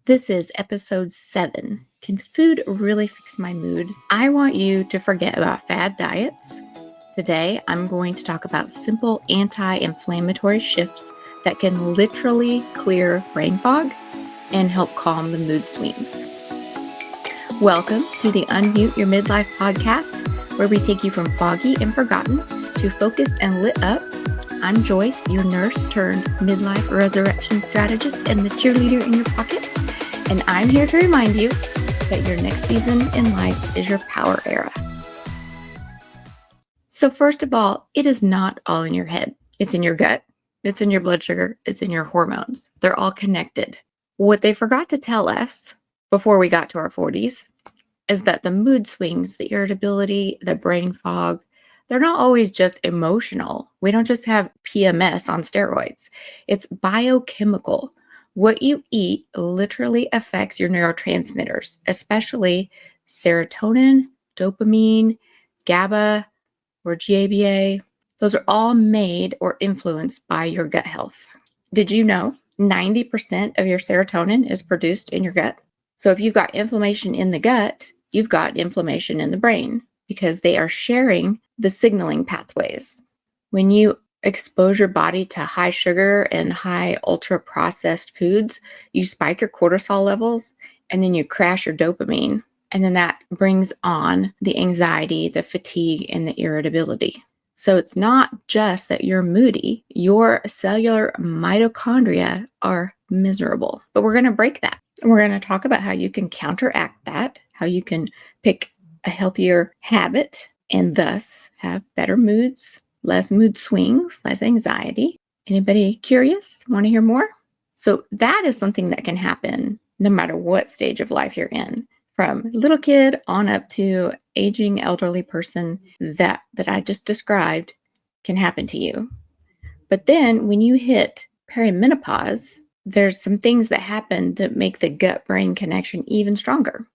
This is episode 7. Can food really fix my mood? I want you to forget about fad diets. Today, I'm going to talk about simple anti-inflammatory shifts that can literally clear brain fog and help calm the mood swings. Welcome to the Unmute Your Midlife podcast, where we take you from foggy and forgotten to focused and lit up. I'm Joyce, your nurse turned midlife resurrection strategist and the cheerleader in your pocket. And I'm here to remind you that your next season in life is your power era. So first of all, it is not all in your head. It's in your gut. It's in your blood sugar. It's in your hormones. They're all connected. What they forgot to tell us before we got to our 40s is that the mood swings, the irritability, the brain fog, they're not always just emotional. We don't just have PMS on steroids. It's biochemical. What you eat literally affects your neurotransmitters, especially serotonin, dopamine, GABA, or GABA. Those are all made or influenced by your gut health. Did you know 90% of your serotonin is produced in your gut? So if you've got inflammation in the gut, you've got inflammation in the brain because they are sharing the signaling pathways. When you expose your body to high sugar and high ultra processed foods, you spike your cortisol levels and then you crash your dopamine. And then that brings on the anxiety, the fatigue, and the irritability. So it's not just that you're moody, your cellular mitochondria are miserable. But we're going to break that. And we're going to talk about how you can counteract that, how you can pick a healthier habit and thus have better moods, less mood swings, less anxiety. Anybody curious? Want to hear more? So that is something that can happen no matter what stage of life you're in, from little kid on up to aging elderly person. That I just described can happen to you. But then when you hit perimenopause, there's some things that happen that make the gut-brain connection even stronger.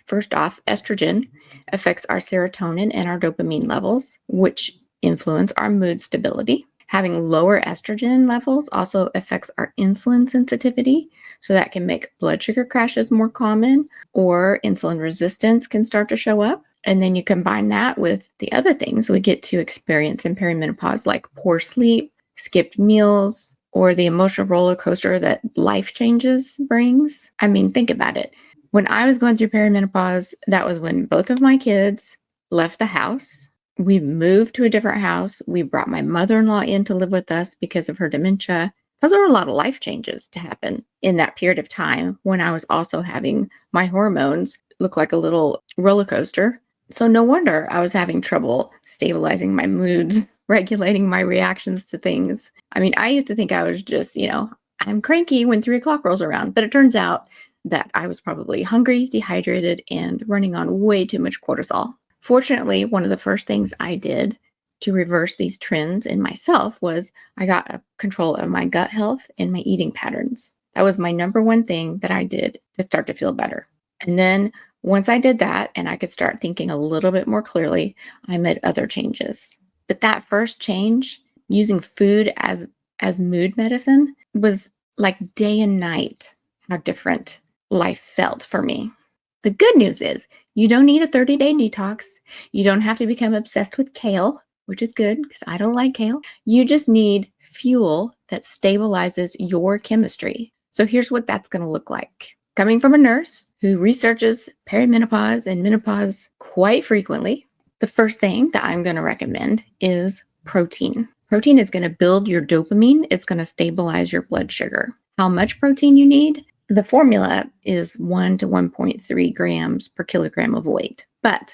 First off, estrogen affects our serotonin and our dopamine levels, which influence our mood stability. Having lower estrogen levels also affects our insulin sensitivity, so that can make blood sugar crashes more common, or insulin resistance can start to show up. And then you combine that with the other things we get to experience in perimenopause, like poor sleep, skipped meals, or the emotional roller coaster that life changes brings. I mean, think about it. When I was going through perimenopause, that was when both of my kids left the house. We moved to a different house. We brought my mother-in-law in to live with us because of her dementia. Those were a lot of life changes to happen in that period of time when I was also having my hormones look like a little roller coaster. So no wonder I was having trouble stabilizing my moods, regulating my reactions to things. I mean, I used to think I was just, I'm cranky when 3 o'clock rolls around, but it turns out that I was probably hungry, dehydrated, and running on way too much cortisol. Fortunately, one of the first things I did to reverse these trends in myself was I got a control of my gut health and my eating patterns. That was my number one thing that I did to start to feel better. And then once I did that and I could start thinking a little bit more clearly, I made other changes. But that first change, using food as mood medicine, was like day and night how different life felt for me. The good news is you don't need a 30-day detox. You don't have to become obsessed with kale, which is good because I don't like kale. You just need fuel that stabilizes your chemistry. So here's what that's going to look like. Coming from a nurse who researches perimenopause and menopause quite frequently, the first thing that I'm going to recommend is protein. Protein is going to build your dopamine. It's going to stabilize your blood sugar. How much protein you need? The formula is 1 to 1.3 grams per kilogram of weight. But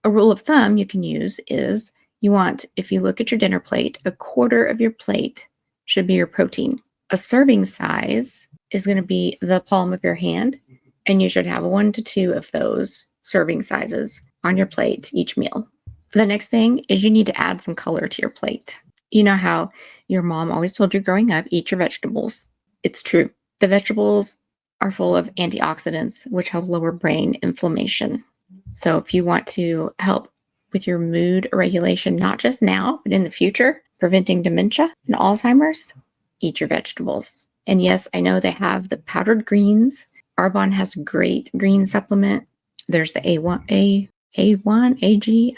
a rule of thumb you can use is you want, if you look at your dinner plate, a quarter of your plate should be your protein. A serving size is going to be the palm of your hand, and you should have 1 to 2 of those serving sizes on your plate each meal. The next thing is you need to add some color to your plate. You know how your mom always told you growing up, eat your vegetables. It's true. The vegetables are full of antioxidants, which help lower brain inflammation. So if you want to help with your mood regulation, not just now, but in the future, preventing dementia and Alzheimer's, eat your vegetables. And yes, I know they have the powdered greens Arbonne has a great green supplement. There's the A1, AG.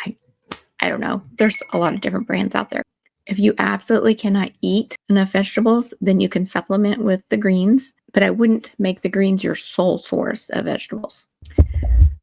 I don't know. There's a lot of different brands out there. If you absolutely cannot eat enough vegetables, then you can supplement with the greens, but I wouldn't make the greens your sole source of vegetables.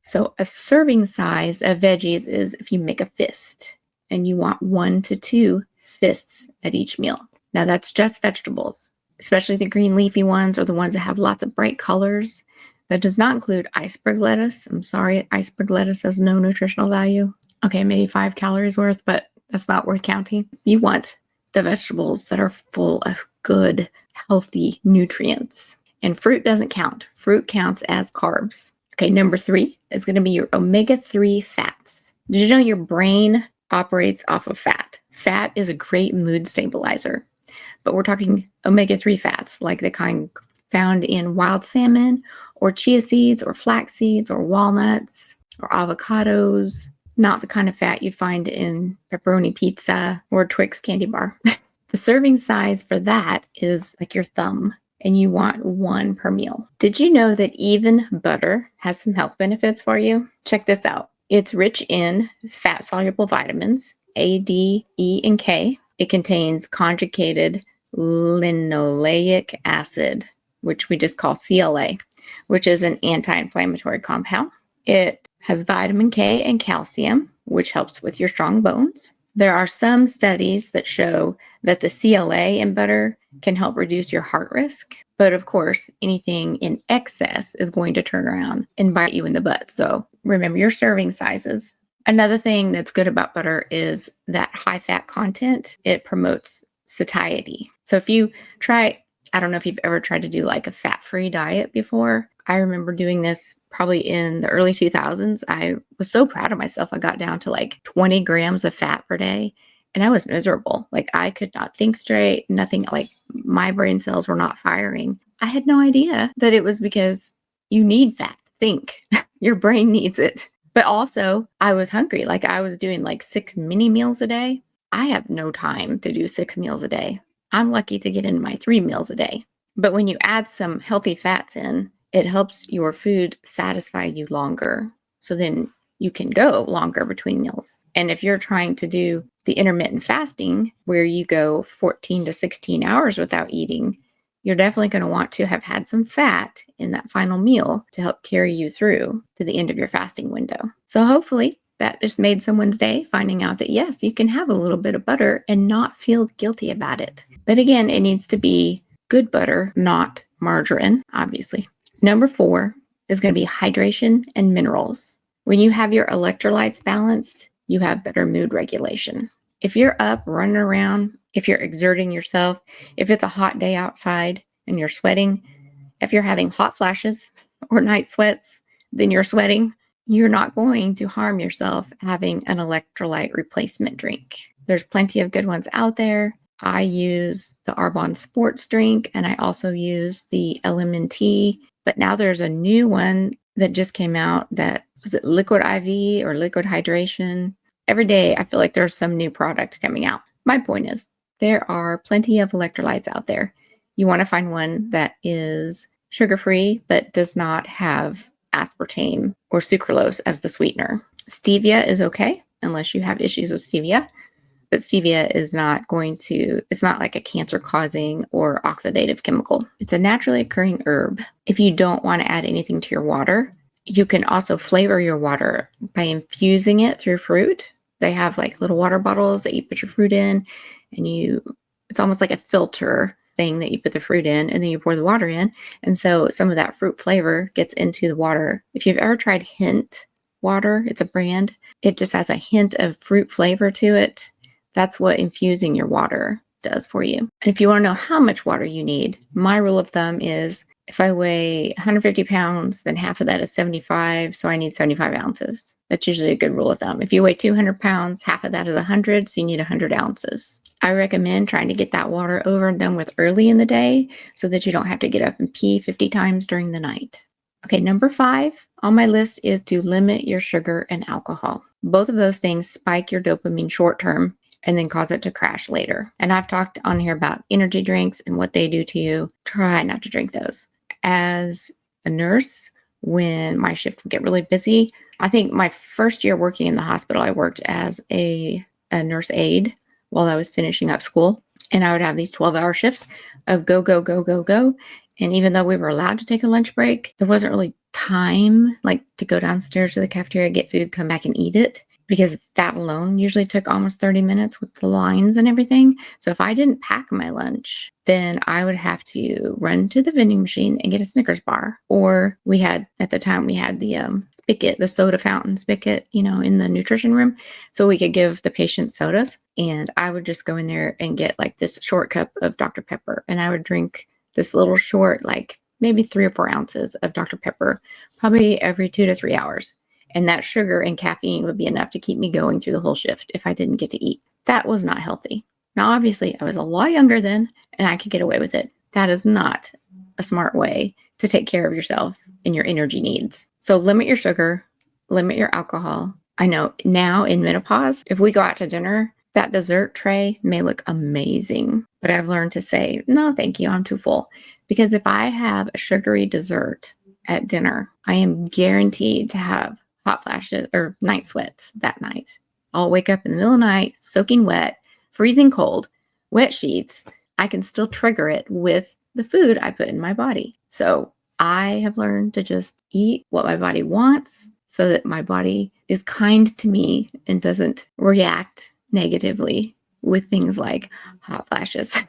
So a serving size of veggies is if you make a fist, and you want 1 to 2 fists at each meal. Now that's just vegetables, especially the green leafy ones or the ones that have lots of bright colors. That does not include iceberg lettuce. I'm sorry, iceberg lettuce has no nutritional value. Okay, maybe 5 calories worth, but that's not worth counting. You want the vegetables that are full of good, healthy nutrients. And fruit doesn't count. Fruit counts as carbs. Okay, number 3 is going to be your omega-3 fats. Did you know your brain operates off of fat? Fat is a great mood stabilizer, but we're talking omega-3 fats, like the kind found in wild salmon or chia seeds or flax seeds or walnuts or avocados, not the kind of fat you find in pepperoni pizza or Twix candy bar. The serving size for that is like your thumb, and you want 1 per meal. Did you know that even butter has some health benefits for you? Check this out. It's rich in fat-soluble vitamins, A, D, E, and K. It contains conjugated linoleic acid, which we just call CLA, which is an anti-inflammatory compound. It has vitamin K and calcium, which helps with your strong bones. There are some studies that show that the CLA in butter can help reduce your heart risk. But of course, anything in excess is going to turn around and bite you in the butt. So remember your serving sizes. Another thing that's good about butter is that high fat content. It promotes satiety. So if you try, I don't know if you've ever tried to do like a fat-free diet before. I remember doing this probably in the early 2000s. I was so proud of myself. I got down to like 20 grams of fat per day, and I was miserable. Like I could not think straight, nothing, like my brain cells were not firing. I had no idea that it was because you need fat to think. Your brain needs it. But also I was hungry. Like I was doing like 6 mini meals a day. I have no time to do 6 meals a day. I'm lucky to get in my 3 meals a day. But when you add some healthy fats in, it helps your food satisfy you longer. So then you can go longer between meals. And if you're trying to do the intermittent fasting, where you go 14 to 16 hours without eating, you're definitely going to want to have had some fat in that final meal to help carry you through to the end of your fasting window. So hopefully that just made someone's day, finding out that yes, you can have a little bit of butter and not feel guilty about it. But again, it needs to be good butter, not margarine, obviously. Number 4 is going to be hydration and minerals. When you have your electrolytes balanced, you have better mood regulation. If you're up, running around, if you're exerting yourself, if it's a hot day outside and you're sweating, if you're having hot flashes or night sweats, then you're sweating, you're not going to harm yourself having an electrolyte replacement drink. There's plenty of good ones out there. I use the Arbonne sports drink, and I also use the LMNT. But now there's a new one that just came out that was it liquid IV or liquid hydration. Every day I feel like there's some new product coming out. My point is there are plenty of electrolytes out there. You want to find one that is sugar-free but does not have aspartame or sucralose as the sweetener. Stevia is okay unless you have issues with stevia. But stevia is not going to, it's not like a cancer-causing or oxidative chemical. It's a naturally occurring herb. If you don't want to add anything to your water, you can also flavor your water by infusing it through fruit. They have like little water bottles that you put your fruit in, and it's almost like a filter thing that you put the fruit in, and then you pour the water in. And so some of that fruit flavor gets into the water. If you've ever tried Hint water, it's a brand. It just has a hint of fruit flavor to it. That's what infusing your water does for you. And if you want to know how much water you need, my rule of thumb is if I weigh 150 pounds, then half of that is 75. So I need 75 ounces. That's usually a good rule of thumb. If you weigh 200 pounds, half of that is 100. So you need 100 ounces. I recommend trying to get that water over and done with early in the day so that you don't have to get up and pee 50 times during the night. Okay, number 5 on my list is to limit your sugar and alcohol. Both of those things spike your dopamine short term and then cause it to crash later. And I've talked on here about energy drinks and what they do to you. Try not to drink those. As a nurse when my shift would get really busy. I think my first year working in the hospital, I worked as a nurse aide while I was finishing up school. And I would have these 12-hour shifts of go, go, go, go, go. And even though we were allowed to take a lunch break, there wasn't really time like to go downstairs to the cafeteria, get food, come back and eat it, because that alone usually took almost 30 minutes with the lines and everything. So if I didn't pack my lunch, then I would have to run to the vending machine and get a Snickers bar. Or at the time we had the spigot, the soda fountain spigot, in the nutrition room. So we could give the patient sodas. And I would just go in there and get like this short cup of Dr. Pepper. And I would drink this little short, like maybe 3 or 4 ounces of Dr. Pepper, probably every 2 to 3 hours. And that sugar and caffeine would be enough to keep me going through the whole shift if I didn't get to eat. That was not healthy. Now, obviously, I was a lot younger then, and I could get away with it. That is not a smart way to take care of yourself and your energy needs. So limit your sugar, limit your alcohol. I know now in menopause, if we go out to dinner, that dessert tray may look amazing, but I've learned to say, no, thank you, I'm too full. Because if I have a sugary dessert at dinner, I am guaranteed to have hot flashes or night sweats that night. I'll wake up in the middle of the night, soaking wet, freezing cold, wet sheets. I can still trigger it with the food I put in my body. So I have learned to just eat what my body wants so that my body is kind to me and doesn't react negatively with things like hot flashes,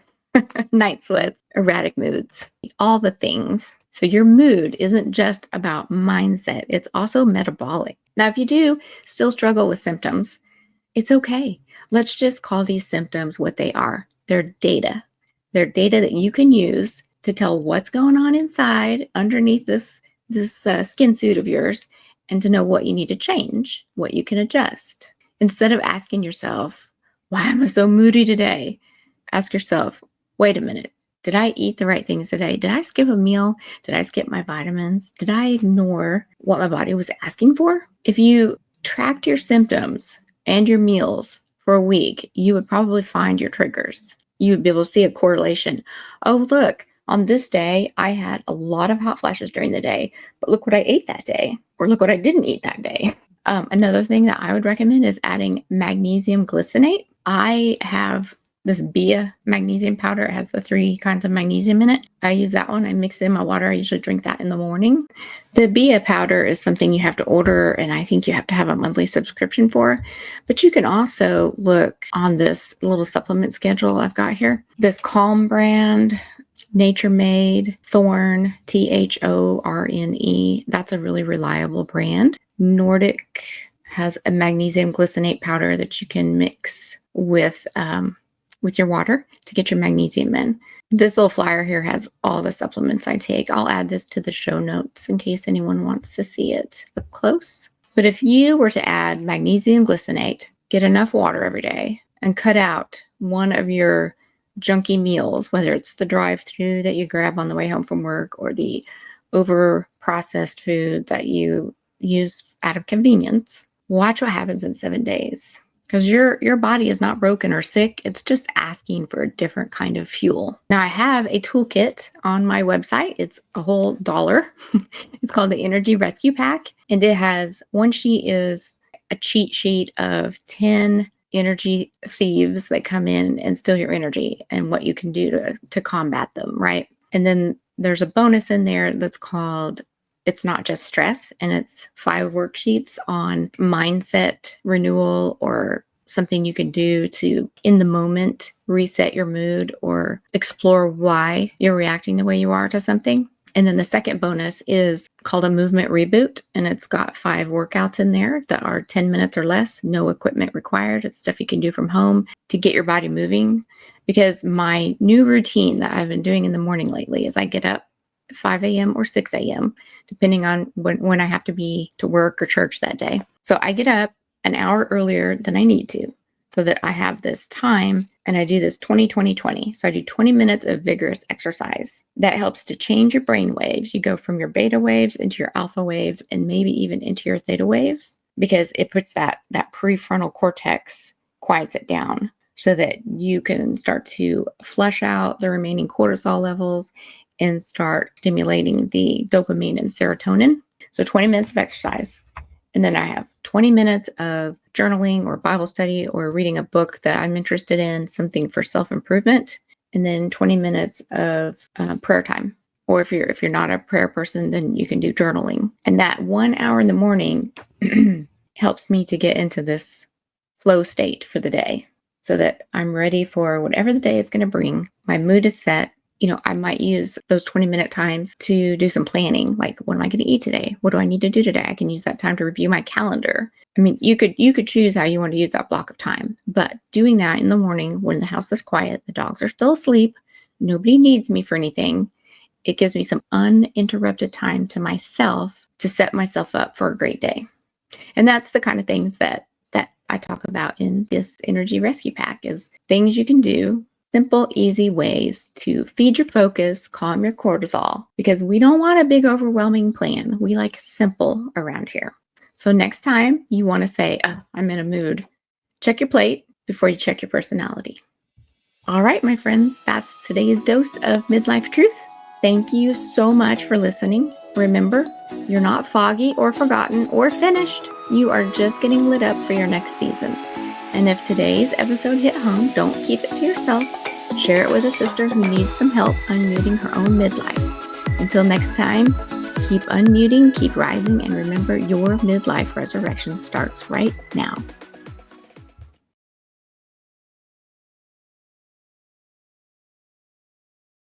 night sweats, erratic moods, all the things. So your mood isn't just about mindset. It's also metabolic. Now, if you do still struggle with symptoms, it's okay. Let's just call these symptoms what they are. They're data. They're data that you can use to tell what's going on inside underneath this skin suit of yours, and to know what you need to change, what you can adjust. Instead of asking yourself, why am I so moody today? Ask yourself, wait a minute. Did I eat the right things today? Did I skip a meal? Did I skip my vitamins? Did I ignore what my body was asking for? If you tracked your symptoms and your meals for a week, you would probably find your triggers. You would be able to see a correlation. Oh, look, on this day, I had a lot of hot flashes during the day, but look what I ate that day, or look what I didn't eat that day. Another thing that I would recommend is adding magnesium glycinate. I have this Bia magnesium powder. It has the 3 kinds of magnesium in it. I use that one. I mix it in my water. I usually drink that in the morning. The Bia powder is something you have to order, and I think you have to have a monthly subscription for. But you can also look on this little supplement schedule I've got here. This Calm brand, Nature Made, Thorne, Thorne. That's a really reliable brand. Nordic has a magnesium glycinate powder that you can mix with your water to get your magnesium in. This little flyer here has all the supplements I take. I'll add this to the show notes in case anyone wants to see it up close. But if you were to add magnesium glycinate, get enough water every day, and cut out one of your junky meals, whether it's the drive-through that you grab on the way home from work or the over-processed food that you use out of convenience, watch what happens in 7 days. Because your body is not broken or sick. It's just asking for a different kind of fuel. Now, I have a toolkit on my website. It's a whole $1. It's called the Energy Rescue Pack. And it has one sheet is a cheat sheet of 10 energy thieves that come in and steal your energy and what you can do to combat them, right? And then there's a bonus in there that's called It's Not Just Stress, and it's 5 worksheets on mindset renewal or something you can do to, in the moment, reset your mood or explore why you're reacting the way you are to something. And then the second bonus is called a movement reboot, and it's got 5 workouts in there that are 10 minutes or less, no equipment required. It's stuff you can do from home to get your body moving. Because my new routine that I've been doing in the morning lately is I get up 5 a.m. or 6 a.m., depending on when I have to be to work or church that day. So I get up an hour earlier than I need to so that I have this time, and I do this 20-20-20. So I do 20 minutes of vigorous exercise. That helps to change your brain waves. You go from your beta waves into your alpha waves and maybe even into your theta waves, because it puts that prefrontal cortex, quiets it down so that you can start to flush out the remaining cortisol levels and start stimulating the dopamine and serotonin. So 20 minutes of exercise. And then I have 20 minutes of journaling or Bible study or reading a book that I'm interested in, something for self-improvement. And then 20 minutes of prayer time. Or if you're not a prayer person, then you can do journaling. And that 1 hour in the morning helps me to get into this flow state for the day so that I'm ready for whatever the day is going to bring. My mood is set. I might use those 20-minute times to do some planning. Like, what am I going to eat today? What do I need to do today? I can use that time to review my calendar. I mean, you could choose how you want to use that block of time, but doing that in the morning when the house is quiet, the dogs are still asleep, nobody needs me for anything. It gives me some uninterrupted time to myself to set myself up for a great day. And that's the kind of things that I talk about in this energy rescue pack, is things you can do, simple, easy ways to feed your focus, calm your cortisol, because we don't want a big, overwhelming plan. We like simple around here. So next time you want to say, I'm in a mood, check your plate before you check your personality. All right, my friends, that's today's dose of midlife truth. Thank you so much for listening. Remember, you're not foggy or forgotten or finished. You are just getting lit up for your next season. And if today's episode hit home, don't keep it to yourself. Share it with a sister who needs some help unmuting her own midlife. Until next time, keep unmuting, keep rising, and remember, your midlife resurrection starts right now.